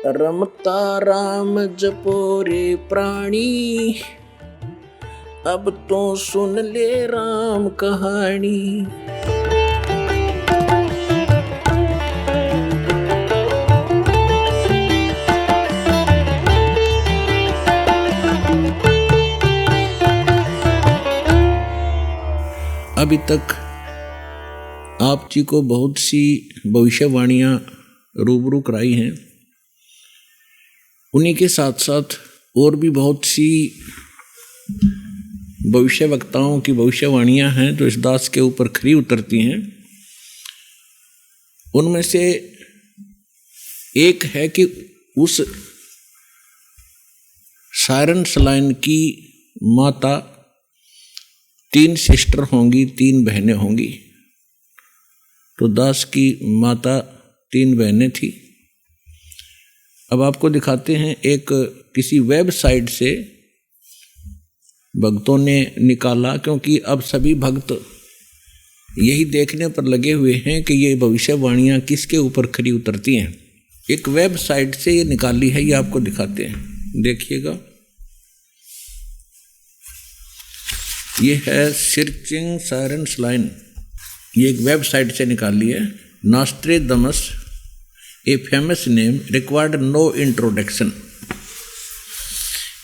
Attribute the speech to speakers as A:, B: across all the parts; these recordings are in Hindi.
A: रमता राम जपो रे प्राणी, अब तो सुन ले राम कहानी। अभी तक आप जी को बहुत सी भविष्यवाणियां रूबरू कराई हैं, उन्हीं के साथ साथ और भी बहुत सी भविष्य वक्ताओं की भविष्यवाणियां हैं जो इस दास के ऊपर खरी उतरती हैं। उनमें से एक है कि उस सायरन सलाइन की माता 3 सिस्टर होंगी, 3 बहनें होंगी। तो दास की माता 3 बहनें थी। अब आपको दिखाते हैं, एक किसी वेबसाइट से भक्तों ने निकाला, क्योंकि अब सभी भक्त यही देखने पर लगे हुए हैं कि ये भविष्यवाणियां किसके ऊपर खरी उतरती हैं। एक वेबसाइट से ये निकाली है, ये आपको दिखाते हैं, देखिएगा। ये है सर्चिंग सायरन सलाइन, ये एक वेबसाइट से निकाली है। नॉस्ट्रेडमस, a famous name, required no introduction.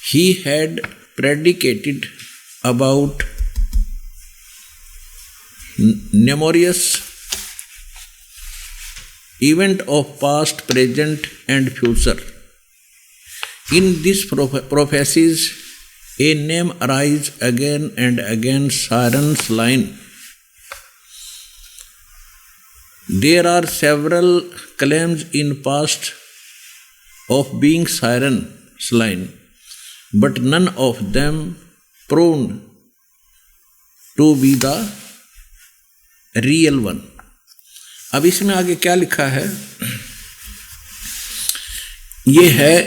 A: He had predicated about numerous events of past, present, and future. In these prophecies, a name arises again and again, Saran's line. There are several claims in past of being Saran's line, but none of them proven to be the real one. अब इसमें आगे क्या लिखा है? ये है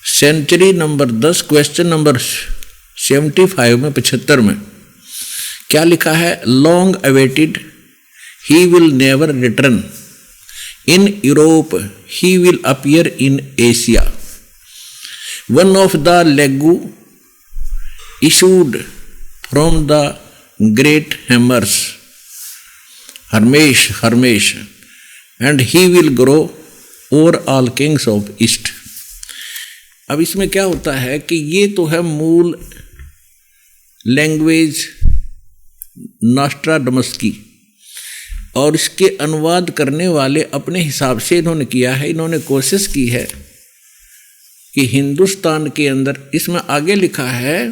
A: सेंचुरी नंबर 10, क्वेश्चन नंबर 75 में 75 में क्या लिखा है? Long awaited, he will never return in Europe, he will appear in Asia. One of the league issued from the great hammers, Hermes, and he will grow over all kings of east. अब इसमें क्या होता है कि ये तो है मूल लैंग्वेज नॉस्ट्राडमस की, और इसके अनुवाद करने वाले अपने हिसाब से इन्होंने किया है। इन्होंने कोशिश की है कि हिंदुस्तान के अंदर, इसमें आगे लिखा है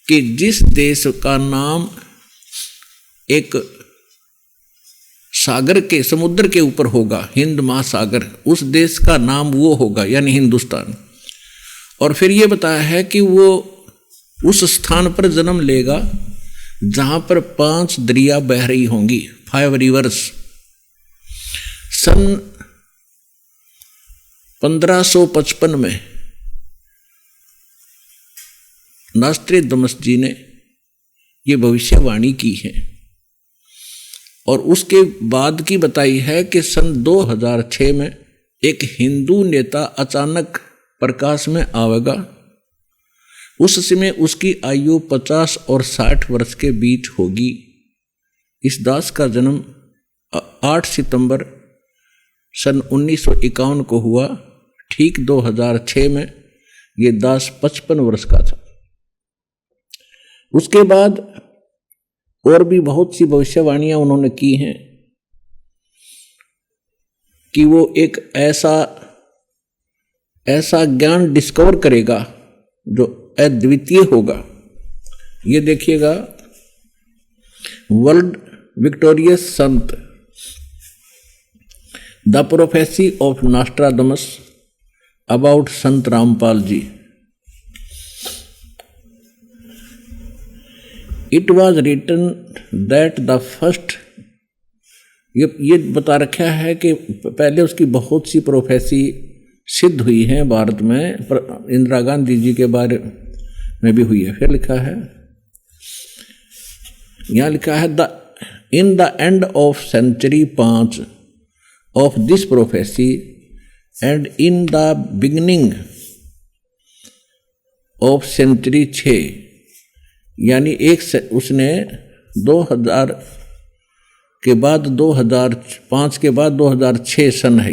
A: कि जिस देश का नाम एक सागर के, समुद्र के ऊपर होगा, हिंद महासागर, उस देश का नाम वो होगा, यानी हिंदुस्तान। और फिर ये बताया है कि वो उस स्थान पर जन्म लेगा जहां पर 5 दरिया बह रही होंगी, 5 रिवर्स। सन 1555 में नॉस्ट्रेडमस जी ने ये भविष्यवाणी की है, और उसके बाद की बताई है कि सन 2006 में एक हिंदू नेता अचानक प्रकाश में आवेगा। उस समय उसकी आयु 50 और 60 वर्ष के बीच होगी। इस दास का जन्म 8 सितंबर सन 1951 को हुआ। ठीक 2006 में ये दास 55 वर्ष का था। उसके बाद और भी बहुत सी भविष्यवाणियां उन्होंने की हैं कि वो एक ऐसा ज्ञान डिस्कवर करेगा जो अद्वितीय होगा। ये देखिएगा, world victorious Sant, the prophecy of Nostradamus about Sant Rampal ji. It was written that the first, ये बता रखा है कि पहले उसकी बहुत सी प्रोफेसी सिद्ध हुई हैं भारत में, इंदिरा गांधी जी के बारे में भी हुई है। फिर लिखा है, यहाँ लिखा है in the end of century 5 of this prophecy, and in the beginning of century 6, यानी उसने 2000 के बाद 2005 के बाद 2006 सन है।